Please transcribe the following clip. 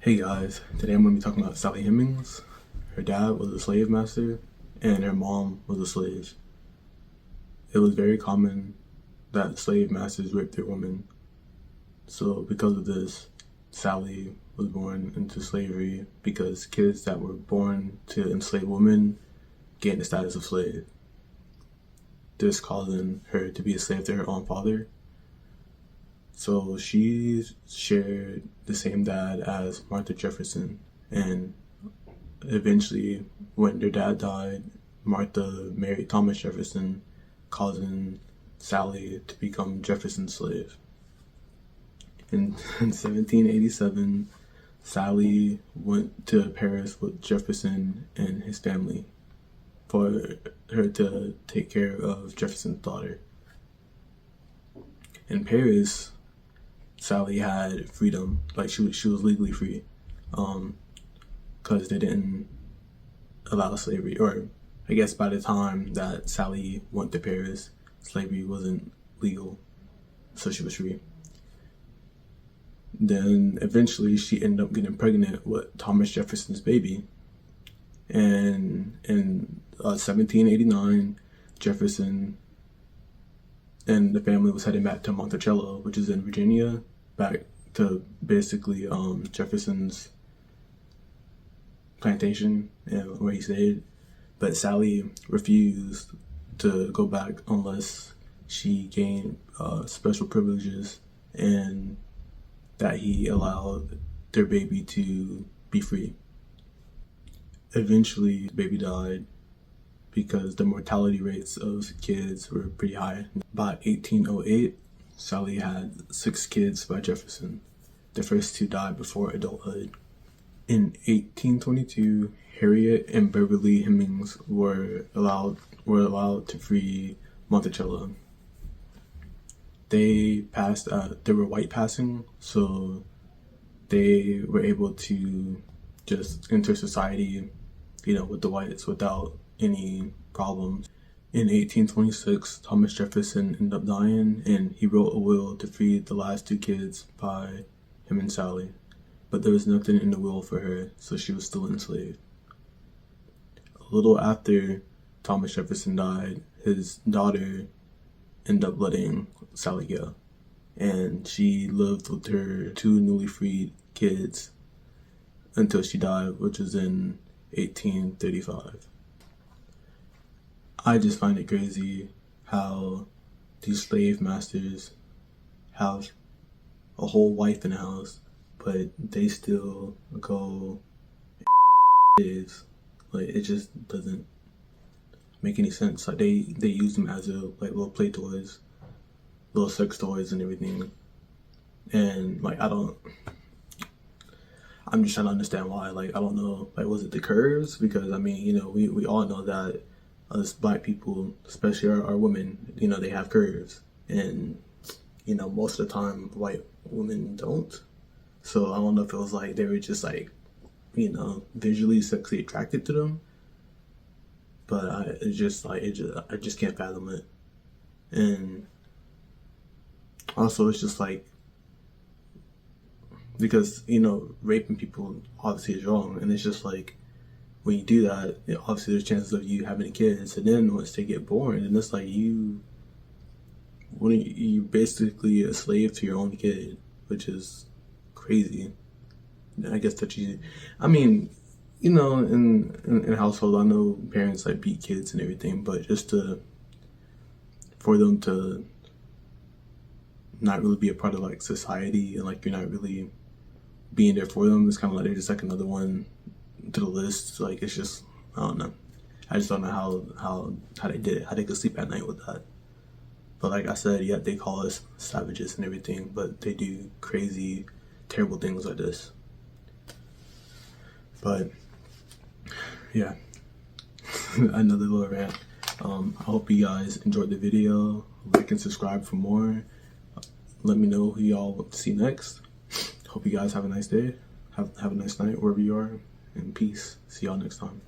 Hey guys, today I'm going to be talking about Sally Hemings. Her dad was a slave master and her mom was a slave. It was very common that slave masters raped their women. So because of this, Sally was born into slavery because kids that were born to enslaved women gained the status of slave. This causing her to be a slave to her own father. So she shared the same dad as Martha Jefferson, and eventually when their dad died, Martha married Thomas Jefferson, causing Sally to become Jefferson's slave. In 1787, Sally went to Paris with Jefferson and his family for her to take care of Jefferson's daughter. In Paris, Sally had freedom, like she was legally free, because they didn't allow slavery, or I guess by the time that Sally went to Paris, slavery wasn't legal, so she was free. Then eventually she ended up getting pregnant with Thomas Jefferson's baby, and in 1789, Jefferson and the family was heading back to Monticello, which is in Virginia, back to basically Jefferson's plantation and where he stayed. But Sally refused to go back unless she gained special privileges and that he allowed their baby to be free. Eventually, the baby died because the mortality rates of kids were pretty high. By 1808, Sally had 6 kids by Jefferson. The first 2 died before adulthood. In 1822, Harriet and Beverly Hemings were allowed to free Monticello. They were white passing, so they were able to just enter society, with the whites without any problems. In 1826, Thomas Jefferson ended up dying, and he wrote a will to free the last 2 kids by him and Sally. But there was nothing in the will for her, so she was still enslaved. A little after Thomas Jefferson died, his daughter ended up letting Sally go, and she lived with her 2 newly freed kids until she died, which was in 1835. I just find it crazy how these slave masters have a whole wife in the house, but they still go slaves. Like, it just doesn't make any sense. Like, they use them as little play toys, little sex toys and everything. And I'm just trying to understand why. I don't know. Was it the curves? Because we all know that us black people, especially our women, they have curves, and most of the time white women don't. So I don't know if it was like they were just visually sexually attracted to them, but I just can't fathom it. And also it's just because raping people obviously is wrong, and it's just when you do that, obviously there's chances of you having kids, and then once they get born, and it's you're basically a slave to your own kid, which is crazy. I guess that in household, I know parents beat kids and everything, but just for them to not really be a part of society, and you're not really being there for them, it's kind of they're just another one to the list. It's just, I don't know. I just don't know how they did it, how they could sleep at night with that. But like I said, yeah, they call us savages and everything, but they do crazy, terrible things like this. But yeah, another little rant. I hope you guys enjoyed the video. Like and subscribe for more. Let me know who y'all want to see next. Hope you guys have a nice day. Have a nice night wherever you are. And peace. See y'all next time.